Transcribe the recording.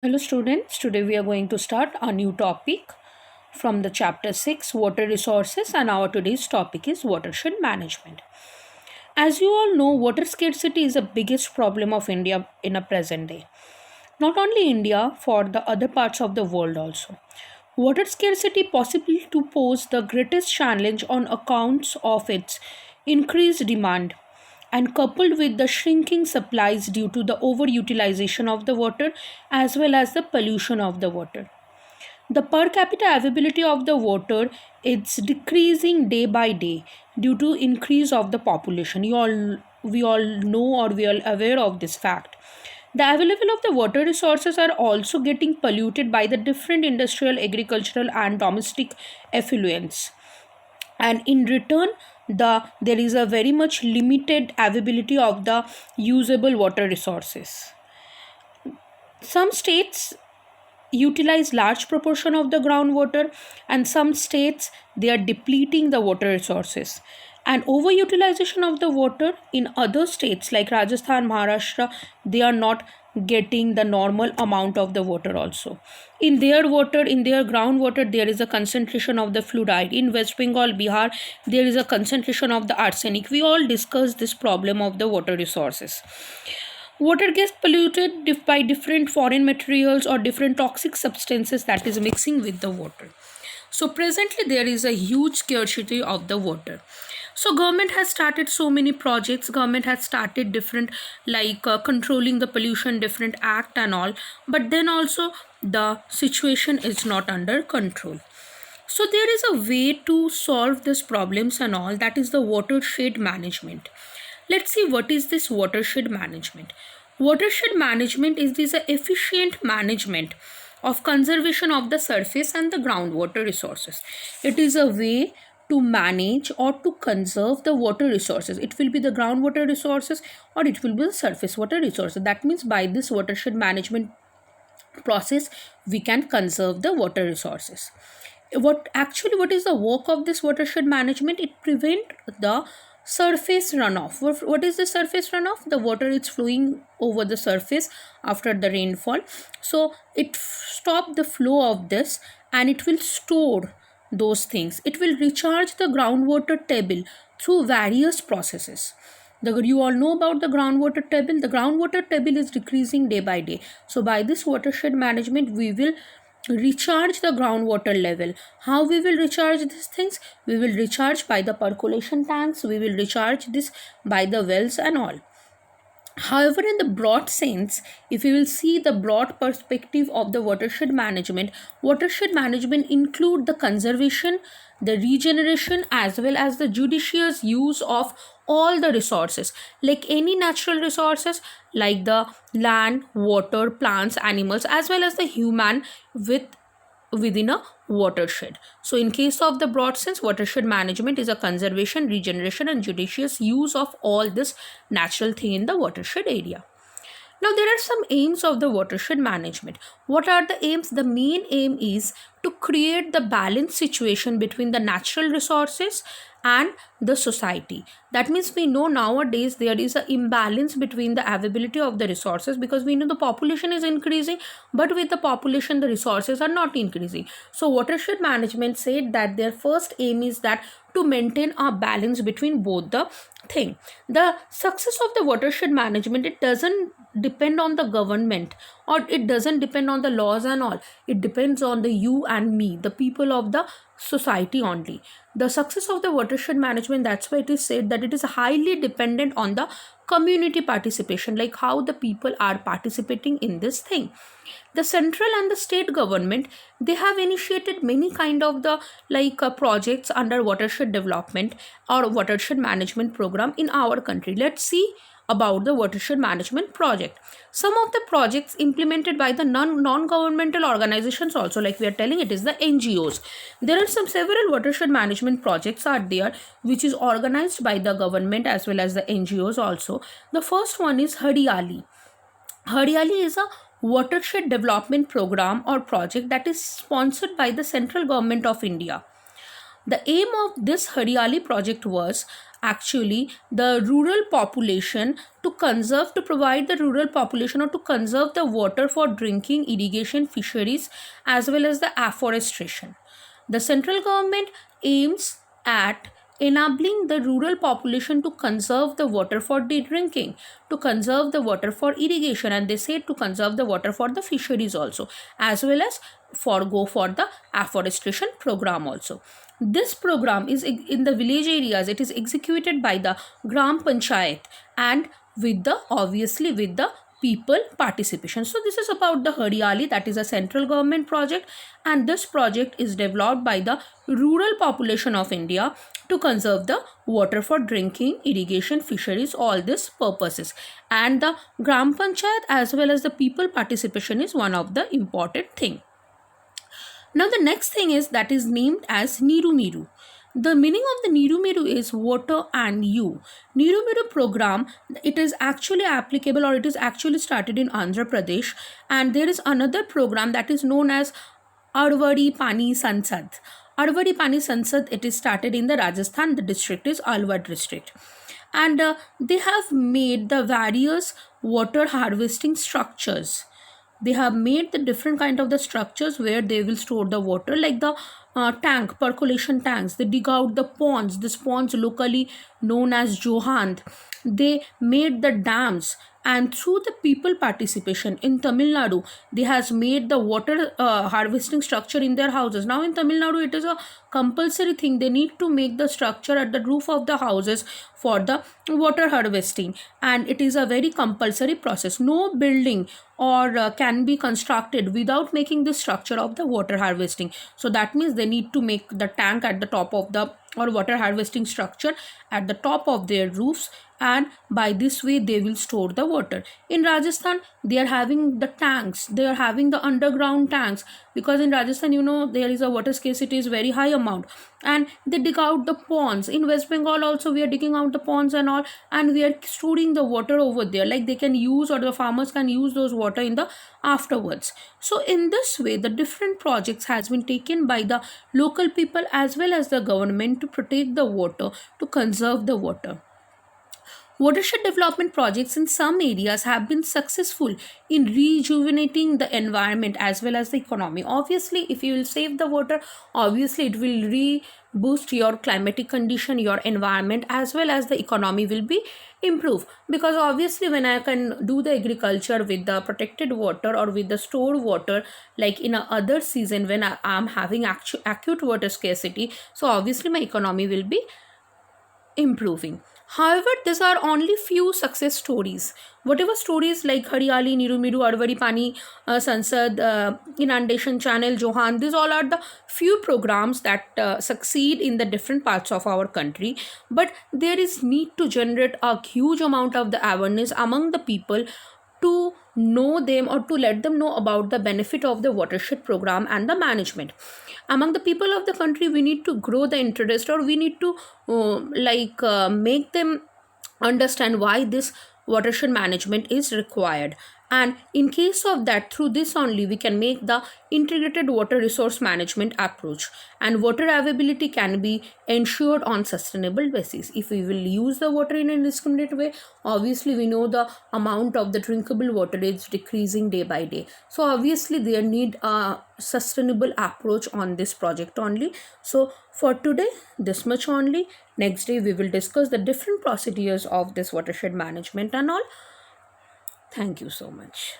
Hello students, today we are going to start a new topic from the chapter 6 water resources, and our today's topic is watershed management. As you all know, water scarcity is the biggest problem of India in a present day. Not only India, for the other parts of the world also. Water scarcity possibly to pose the greatest challenge on accounts of its increased demand and coupled with the shrinking supplies due to the overutilization of the water as well as the pollution of the water. The per capita availability of the water is decreasing day by day due to increase of the population. We all know, or we are aware of this fact. The available of the water resources are also getting polluted by the different industrial, agricultural and domestic effluents, and in return there is a very much limited availability of the usable water resources. Some states utilize large proportion of the groundwater, and some states they are depleting the water resources, and overutilization of the water in other states like Rajasthan, Maharashtra, they are not getting the normal amount of the water. Also in their water, in their groundwater, there is a concentration of the fluoride. In West Bengal, Bihar, there is a concentration of the arsenic. We all discussed this problem of the water resources. Water gets polluted by different foreign materials or different toxic substances that is mixing with the water. So presently there is a huge scarcity of the water. So government has started so many projects. Government has started different like controlling the pollution different act and all, but then also the situation is not under control. So there is a way to solve these problems and all, that is the watershed management. Let's see what is this watershed management. Watershed management is this efficient management of conservation of the surface and the groundwater resources. It is a way to manage or to conserve the water resources. It will be the groundwater resources or it will be the surface water resources. That means by this watershed management process we can conserve the water resources. What is the work of this watershed management? It prevent the surface runoff. What is the surface runoff? The water is flowing over the surface after the rainfall, so it stop the flow of this, and it will store those things. It will recharge the groundwater table through various processes. You all know about the groundwater table. The groundwater table is decreasing day by day. So by this watershed management we will recharge the groundwater level. How we will recharge these things? We will recharge by the percolation tanks, we will recharge this by the wells and all. However, in the broad sense, if you will see the broad perspective of the watershed management include the conservation, the regeneration as well as the judicious use of all the resources, like any natural resources like the land, water, plants, animals as well as the human within a watershed. So in case of the broad sense, watershed management is a conservation, regeneration and judicious use of all this natural thing in the watershed area. Now there are some aims of the watershed management. What are the aims? The main aim is to create the balanced situation between the natural resources and the society. That means we know nowadays there is an imbalance between the availability of the resources, because we know the population is increasing, but with the population the resources are not increasing. So watershed management said that their first aim is that to maintain a balance between both the thing. The success of the watershed management, it doesn't depend on the government or it doesn't depend on the laws and all. It depends on the you and me, the people of the society only. The success of the watershed management, that's why it is said that it is highly dependent on the community participation, like how the people are participating in this thing. The central and the state government, they have initiated many kind of the projects under watershed development or watershed management program in our country. Let's see about the watershed management project. Some of the projects implemented by the non-governmental organizations also, like we are telling, it is the NGOs. There are some several watershed management projects are there which is organized by the government as well as the NGOs also. The first one is Hariyali. Hariyali is a watershed development program or project that is sponsored by the central government of India. The aim of this Hariyali project was actually the rural population to conserve, to provide the rural population or to conserve the water for drinking, irrigation, fisheries, as well as the afforestation. The central government aims at enabling the rural population to conserve the water for drinking, to conserve the water for irrigation, and they say to conserve the water for the fisheries also, as well as go for the afforestation program also. This program is in the village areas. It is executed by the Gram Panchayat and with the, obviously, with the people participation. So this is about the Hariyali, that is a central government project, and this project is developed by the rural population of India to conserve the water for drinking, irrigation, fisheries, all these purposes. And the Gram Panchayat as well as the people participation is one of the important thing. Now the next thing is that is named as Niru Miru. The meaning of the Niru Miru is water and you. Niru Miru program, it is actually applicable, or it is actually started in Andhra Pradesh, and there is another program that is known as Arvadi Pani Sansad. Arvadi Pani Sansad, it is started in the Rajasthan. The district is Alwar district, and they have made the various water harvesting structures. They have made the different kind of the structures where they will store the water, like the tank, percolation tanks. They dig out the ponds, this ponds locally known as johand. They made the dams, and through the people participation in Tamil Nadu, they has made the water harvesting structure in their houses. Now in Tamil Nadu, it is a compulsory thing. They need to make the structure at the roof of the houses for the water harvesting, and it is a very compulsory process. No building or can be constructed without making the structure of the water harvesting. So that means they need to make the tank at the top of the, or water harvesting structure at the top of their roofs, and by this way they will store the water. In Rajasthan, they are having the tanks, they are having the underground tanks, because in Rajasthan, you know, there is a water scarcity is very high amount, and they dig out the ponds. In West Bengal also, we are digging out the ponds and all, and we are storing the water over there, like they can use, or the farmers can use those water in the afterwards. So in this way, the different projects has been taken by the local people as well as the government to protect the water, to conserve the water. Watershed development projects in some areas have been successful in rejuvenating the environment as well as the economy. Obviously, if you will save the water, obviously it will boost your climatic condition, your environment, as well as the economy will be improved. Because obviously, when I can do the agriculture with the protected water or with the stored water, like in a other season when I am having acute water scarcity, so obviously my economy will be improving. However, these are only few success stories. Whatever stories like Hariyali, Niru Miru, Arvadi Pani, Sansad, Inundation Channel, Johan, these all are the few programs that succeed in the different parts of our country. But there is need to generate a huge amount of the awareness among the people to know them, or to let them know about the benefit of the watershed program and the management. Among the people of the country, we need to grow the interest, or we need to make them understand why this watershed management is required. And in case of that, through this only we can make the integrated water resource management approach, and water availability can be ensured on sustainable basis. If we will use the water in a indiscriminate way, obviously we know the amount of the drinkable water is decreasing day by day. So obviously there need a sustainable approach on this project only. So for today, this much only. Next day we will discuss the different procedures of this watershed management and all. Thank you so much.